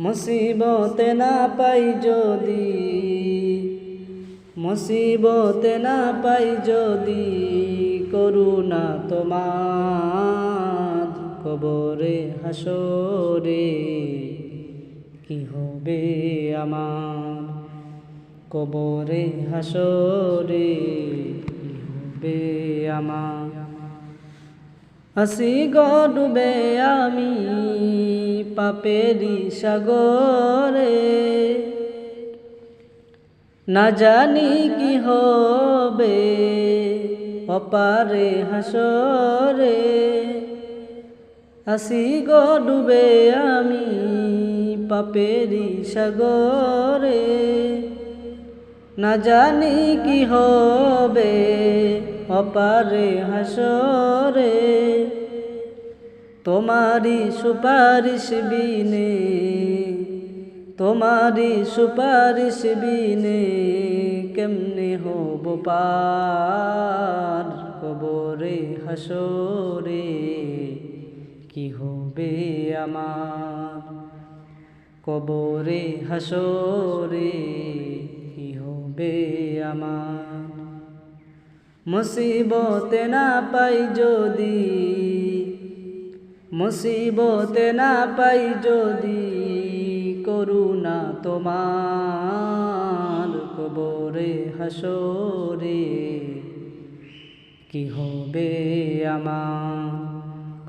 মুসিবতে না পাই যদি, মুসিবতে না পাই যদি করুণা তোমার, কবরে হাসরে কি হবে আমার, কবরে হাসরে কি হবে আমার। আসি গো ডুবে আমি পাপেরি সাগরে, না জানি কি হবে অপারে হাসরে। আসি গো ডুবে আমি পাপেরি সাগরে, না জানি কি হবে অপারে হাসরে। তোমারি সুপারিশ বিনে, তোমারি সুপারিশ বিনে কেমনে হব পার, কবরে হাসরে কি হবে আমার, কবরে হাসরে কি হবে আমার। মুসিবতে না পাই যদি, মুসিবতে না পাই যদি করুণা তোমার, কবরে হাসরে কি হবে আমার,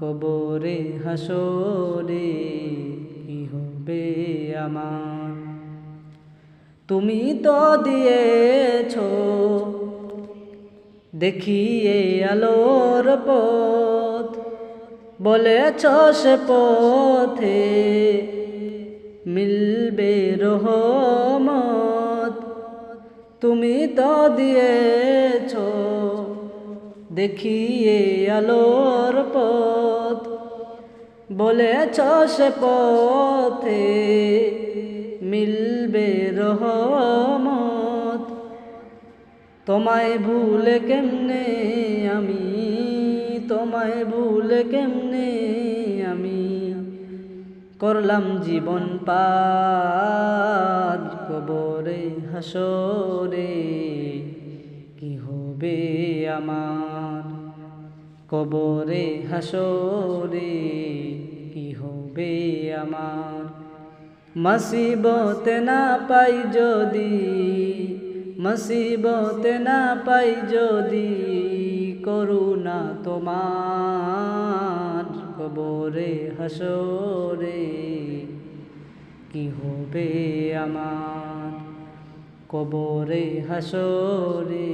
কবরে হাসরে কি হবে আমার। তুমি তো দিয়েছো দেখিয়ে আলোর পথ, বলেছ সে পথে মিলবে রহমত। তুমি তো দিয়েছ দেখিয়ে আলোর পথ, বলেছ সে পথে মিলবে রহমত। তোমায় ভুলে কেমনে আমি, তোমায় ভুলে কেমনে আমি করলাম জীবন পার, কবরে হাসরে কি হবে আমার, কবরে হাসরে কি হবে আমার। মুসিবতে না পাই যদি, মুসিবতে না পাই যদি করুণা তোমার, কবরে হাসরে কি হবে আমার, কবরে হাসরে